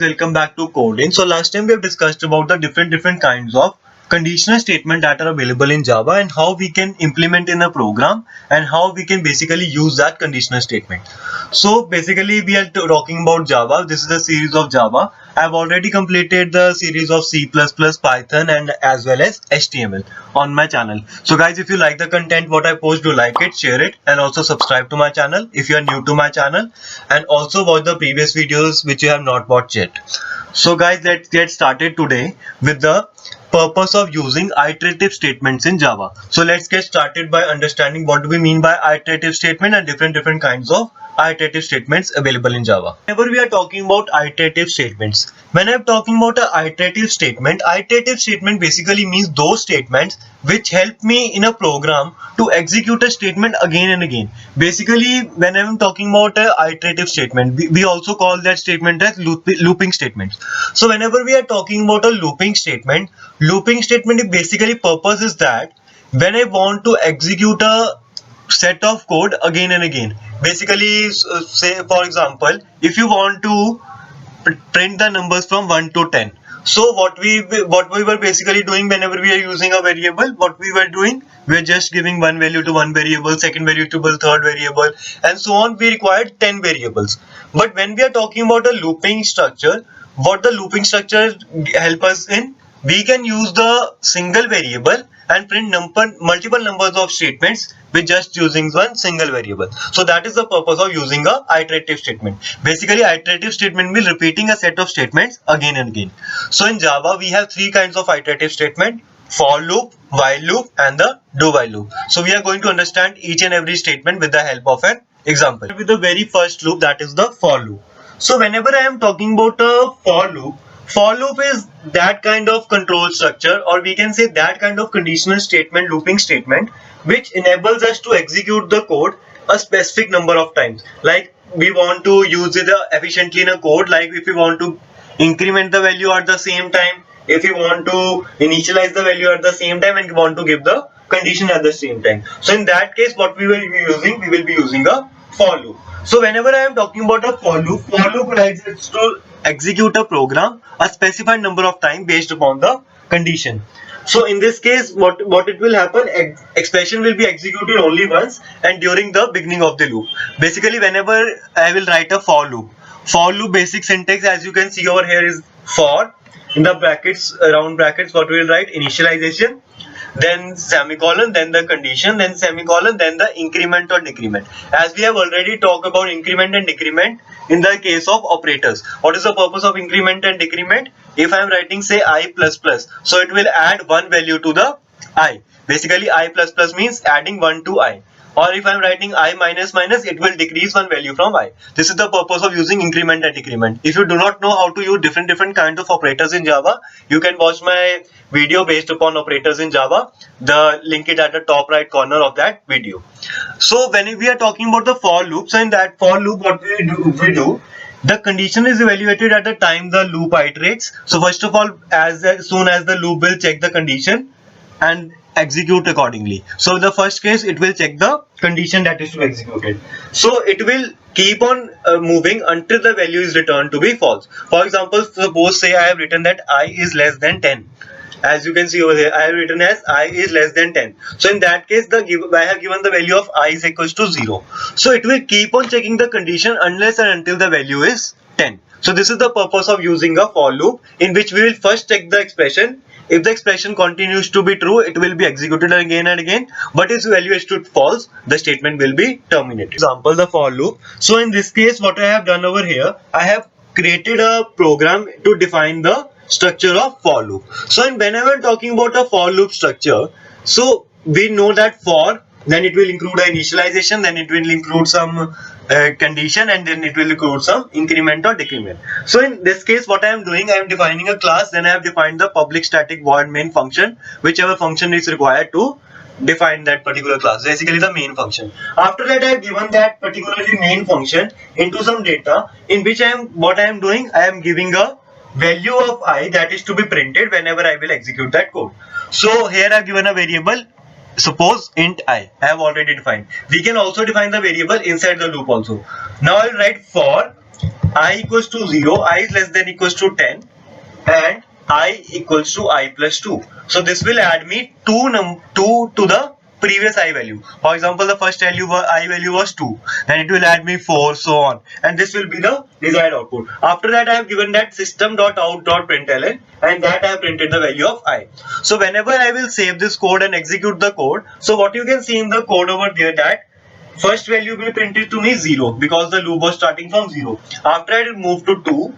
Welcome back to coding. So last time we have discussed about the different kinds of conditional statement that are available in Java and how we can implement in a program and how we can basically use that conditional statement. So basically we are talking about Java. This is a series of Java. I have already completed the series of C++, Python and as well as HTML on my channel. So guys, if you like the content what I post, do like it, share it and also subscribe to my channel if you are new to my channel, and also watch the previous videos which you have not watched yet. So guys, let's get started today with the purpose of using iterative statements in Java. So let's get started by understanding what do we mean by iterative statement and different kinds of iterative statements available in Java. Whenever we are talking about iterative statements, when I'm talking about a iterative statement basically means those statements which help me in a program to execute a statement again and again. Basically, when I'm talking about a iterative statement, we also call that statement as looping statement. So whenever we are talking about a looping statement basically purpose is that when I want to execute a set of code again and again. Basically, say for example, if you want to print the numbers from 1 to 10. So what we were basically doing whenever we are using a variable, what we were doing, we are just giving one value to one variable, second variable, third variable, and so on. We required 10 variables. But when we are talking about a looping structure, what the looping structure help us in, we can use the single variable and print multiple numbers of statements with just using one single variable. So that is the purpose of using a iterative statement. Basically, iterative statement means repeating a set of statements again and again. So in Java, we have three kinds of iterative statement: for loop, while loop, and the do while loop. So we are going to understand each and every statement with the help of an example. With the very first loop, that is the for loop. So whenever I am talking about a for loop is that kind of control structure, or we can say that kind of conditional statement, looping statement, which enables us to execute the code a specific number of times. Like we want to use it efficiently in a code, like if we want to increment the value at the same time, if we want to initialize the value at the same time, and we want to give the condition at the same time. So in that case, what we will be using a for loop. So whenever I am talking about a for loop allows us to execute a program a specified number of times based upon the condition. So in this case, what it will happen, expression will be executed only once and during the beginning of the loop. Basically, whenever I will write a for loop basic syntax, as you can see over here, is for, in the brackets, round brackets, what we will write, initialization, then semicolon, then the condition, then semicolon, then the increment or decrement. As we have already talked about increment and decrement in the case of operators. What is the purpose of increment and decrement? If I am writing say I plus plus, so it will add one value to the I. Basically, I plus plus means adding 1 to I. Or if I am writing I minus minus, it will decrease one value from I. This is the purpose of using increment and decrement. If you do not know how to use different kinds of operators in Java, you can watch my video based upon operators in Java. The link is at the top right corner of that video. So when we are talking about the for loop, so in that for loop, what we do, the condition is evaluated at the time the loop iterates. So first of all, as soon as the loop will check the condition and execute accordingly. So the first case, it will check the condition that is to be executed. So it will keep on moving until the value is returned to be false. For example, suppose say I have written that I is less than 10. As you can see over here, I have written as I is less than 10. So in that case, I have given the value of I is equals to 0. So it will keep on checking the condition unless and until the value is 10. So this is the purpose of using a for loop, in which we will first check the expression. If the expression continues to be true, it will be executed again and again. But if value is to false, the statement will be terminated. Example, the for loop. So in this case, what I have done over here, I have created a program to define the structure of for loop. So whenever talking about a for loop structure, so we know that for, then it will include an initialization, then it will include some condition, and then it will include some increment or decrement. So in this case, what I am doing, I am defining a class, then I have defined the public static void main function, whichever function is required to define that particular class, basically the main function. After that, I have given that particularly main function into some data, in which what I am doing, I am giving a value of I that is to be printed whenever I will execute that code. So here I have given a variable, suppose int I have already defined. We can also define the variable inside the loop also. Now I will write for I equals to 0, I is less than equals to 10, and I equals to I plus 2. So this will add me 2 to the previous I value. For example, the first I value was 2, then it will add me 4, so on, and this will be the desired output. After that, I have given that system.out.println, and that I have printed the value of I. So whenever I will save this code and execute the code, so what you can see in the code over there, that first value will printed to me 0 because the loop was starting from 0. After I will move to 2,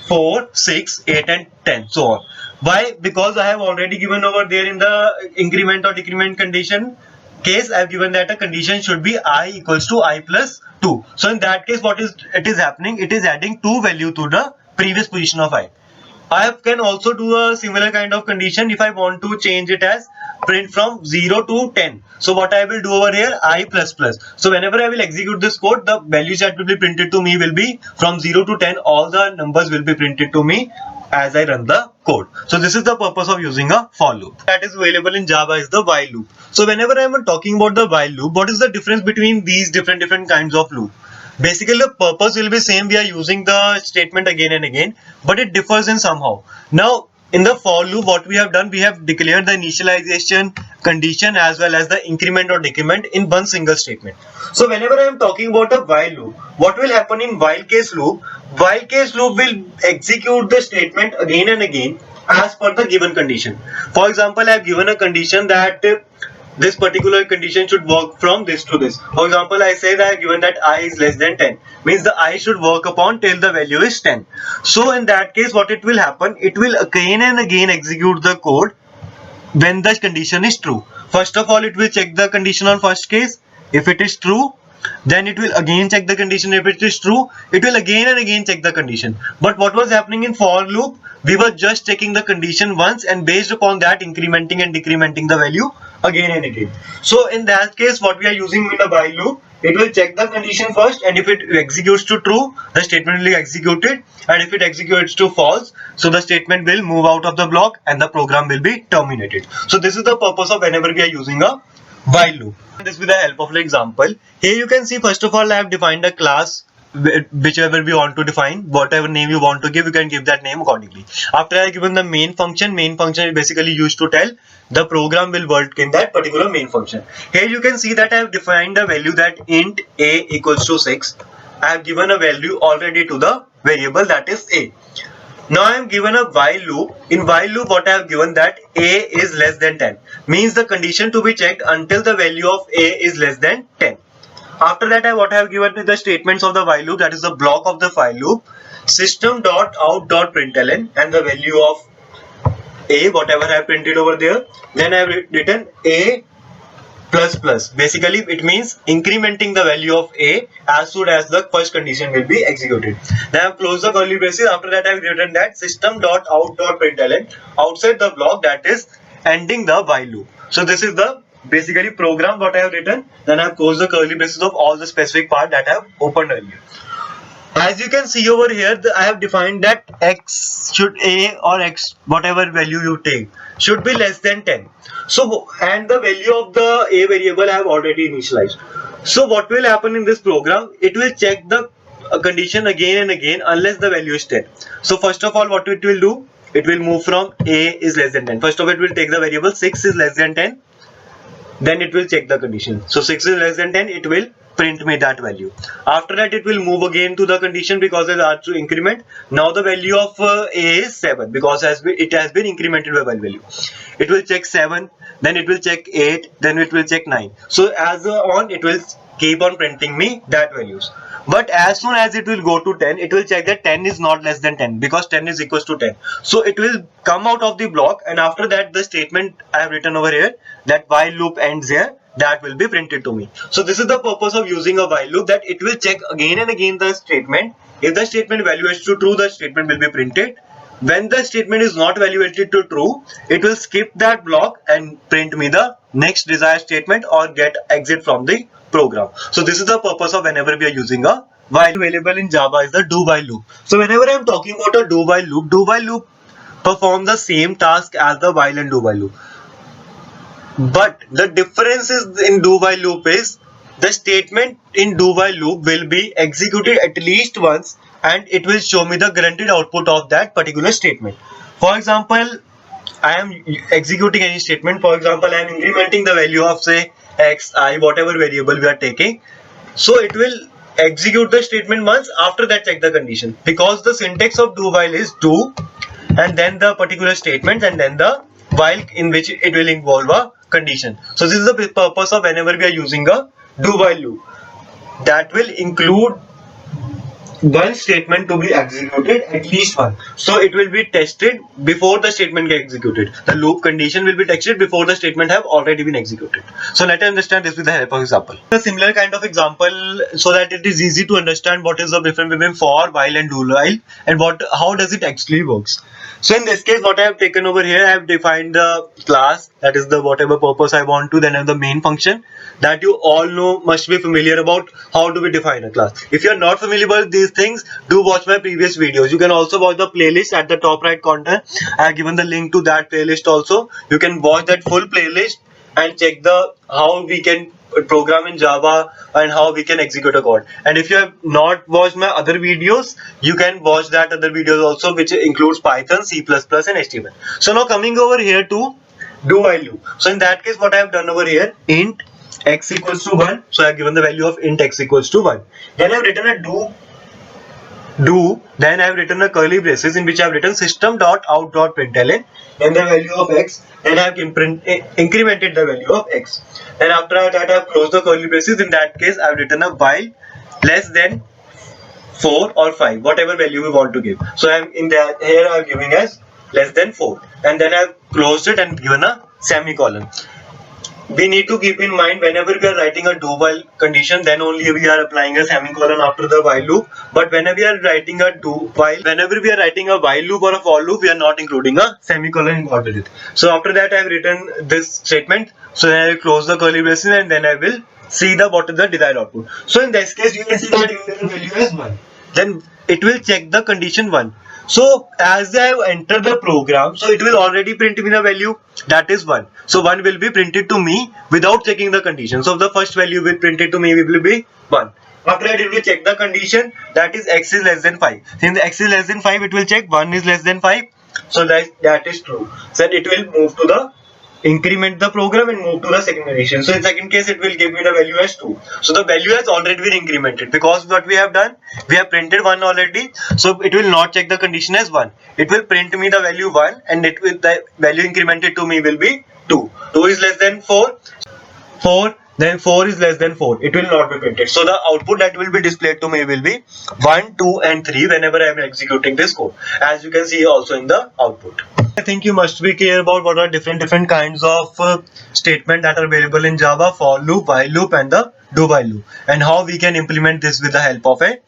4, 6, 8 and 10, so on. Why? Because I have already given over there in the increment or decrement condition case, I have given that a condition should be I equals to I plus 2. So in that case, what is it is happening? It is adding 2 value to the previous position of I. I can also do a similar kind of condition if I want to change it as print from 0 to 10. So what I will do over here, I plus plus. So whenever I will execute this code, the values that will be printed to me will be from 0 to 10. All the numbers will be printed to me as I run the code. So this is the purpose of using a for loop. That is available in Java is the while loop. So whenever I am talking about the while loop, what is the difference between these different kinds of loop? Basically, the purpose will be same. We are using the statement again and again, but it differs in somehow. Now, in the for loop, what we have done, we have declared the initialization condition as well as the increment or decrement in one single statement. So whenever I am talking about a while loop, what will happen in while case loop? While case loop will execute the statement again and again as per the given condition. For example, I have given a condition that this particular condition should work from this to this. For example, I say that given that I is less than 10, means the I should work upon till the value is 10. So in that case, what it will happen, it will again and again execute the code when the condition is true. First of all, it will check the condition on first case. If it is true, then it will again check the condition. If it is true, it will again and again check the condition. But what was happening in for loop, we were just checking the condition once and based upon that incrementing and decrementing the value again and again. So in that case, what we are using in the while loop, it will check the condition first, and if it executes to true, the statement will be executed, and if it executes to false, so the statement will move out of the block and the program will be terminated. So this is the purpose of whenever we are using a while loop. This with the help of an example. Here you can see, first of all, I have defined a class, whichever we want to define, whatever name you want to give, you can give that name accordingly. After I have given the main function is basically used to tell the program will work in that particular main function. Here you can see that I have defined a value that int a equals to 6. I have given a value already to the variable that is a. Now I am given a while loop. In while loop, what I have given that a is less than 10, means the condition to be checked until the value of a is less than 10. After that, what I have given is the statements of the while loop, that is the block of the while loop, system.out.println, and the value of a, whatever I have printed over there. Then I have written a plus plus. Basically, it means incrementing the value of a as soon as the first condition will be executed. Then I have closed the curly braces. After that, I have written that system.out.println outside the block, that is ending the while loop. So this is the basically program what I have written. Then I have closed the curly braces of all the specific part that I have opened earlier. As you can see over here, I have defined that x should a or x, whatever value you take, should be less than 10. So, and the value of the a variable I have already initialized. So what will happen in this program, it will check the condition again and again unless the value is 10. So first of all, what it will do, it will move from a is less than 10. First of all, it will take the variable 6 is less than 10. Then it will check the condition. So 6 is less than 10, it will print me that value. After that, it will move again to the condition because it has to increment. Now the value of a is 7 because it has been incremented by one value. It will check 7, then it will check 8, then it will check 9. So as on, it will keep on printing me that values. But as soon as it will go to 10, it will check that 10 is not less than 10 because 10 is equals to 10. So it will come out of the block, and after that the statement I have written over here, that while loop ends here, that will be printed to me. So this is the purpose of using a while loop, that it will check again and again the statement. If the statement value is to true, the statement will be printed. When the statement is not evaluated to true, it will skip that block and print me the next desired statement or get exit from the program. So this is the purpose of whenever we are using a while. Available in Java is the do while loop. So whenever I am talking about a do while loop perform the same task as the while and do while loop. But the difference is in do while loop is the statement in do while loop will be executed at least once and it will show me the guaranteed output of that particular statement. For example, I am executing any statement. For example, I am incrementing the value of say x, I, whatever variable we are taking. So it will execute the statement once, after that check the condition, because the syntax of do while is do and then the particular statement and then the while, in which it will involve a condition. So this is the purpose of whenever we are using a do while loop, that will include one statement to be executed, at least one. So it will be tested before the statement get executed. The loop condition will be tested before the statement have already been executed. So let us understand this with the help of example. A similar kind of example so that it is easy to understand what is the difference between for, while and do while, and how does it actually works. So in this case, what I have taken over here, I have defined the class, that is the whatever purpose I want to, then I have the main function that you all know, must be familiar about how do we define a class. If you are not familiar with these things, do watch my previous videos. You can also watch the playlist at the top right corner. I have given the link to that playlist also. You can watch that full playlist and check the how we can program in Java and how we can execute a code. And if you have not watched my other videos, you can watch that other videos also, which includes Python, C++ and HTML. So now coming over here to do while loop. So in that case, what I have done over here, int x equals to 1. So I have given the value of int x equals to 1. Then I have written a do, then I have written a curly braces in which I have written system.out.println, then the value of x, then I have incremented the value of x. Then after that I have closed the curly braces. In that case I have written a while less than 4 or 5, whatever value we want to give. So I am in that here I am giving as less than 4, and then I have closed it and given a semicolon. We need to keep in mind whenever we are writing a do while condition, then only we are applying a semicolon after the while loop. But whenever we are writing a while loop or a for loop, we are not including a semicolon involved with it. So after that I have written this statement. So then I will close the curly braces and then I will see what is the desired output. So in this case you can see that the value is 1. Then it will check the condition 1. So as I have entered the program, so it will already print me the value that is 1. So 1 will be printed to me without checking the condition. So the first value will printed to me will be 1. After that it will check the condition, that is x is less than 5. Since x is less than 5, it will check 1 is less than 5. So that is true. So it will move to the increment the program and move to the second condition. So in second case it will give me the value as 2. So the value has already been incremented, because what we have done, we have printed 1 already. So it will not check the condition as 1. It will print me the value 1 and it will, the value incremented to me will be 2. 2 is less than 4. 4, then 4 is less than 4. It will not be printed. So the output that will be displayed to me will be 1, 2 and 3 whenever I am executing this code, as you can see also in the output. I think you must be clear about what are different kinds of statement that are available in Java: for loop, while loop and the do while loop, and how we can implement this with the help of a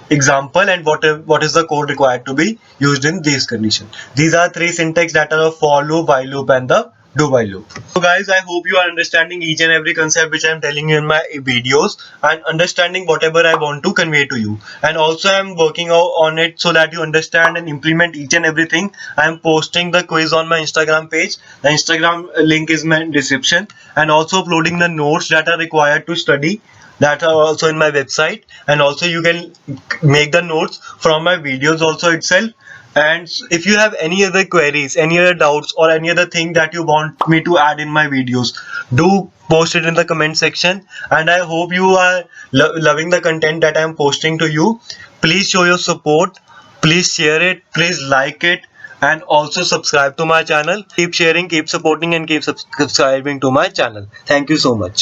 example, and what is the code required to be used in these conditions. These are 3 syntax that are of for loop, while loop and the do while loop. So guys, I hope you are understanding each and every concept which I am telling you in my videos, and understanding whatever I want to convey to you. And also I am working on it so that you understand and implement each and everything. I am posting the quiz on my Instagram page. The Instagram link is in my description, and also uploading the notes that are required to study, that are also in my website. And also you can make the notes from my videos also itself. And if you have any other queries, any other doubts, or any other thing that you want me to add in my videos, do post it in the comment section. And I hope you are loving the content that I am posting to you. Please show your support, please share it, please like it, and also subscribe to my channel. Keep sharing, keep supporting, and keep subscribing to my channel. Thank you so much.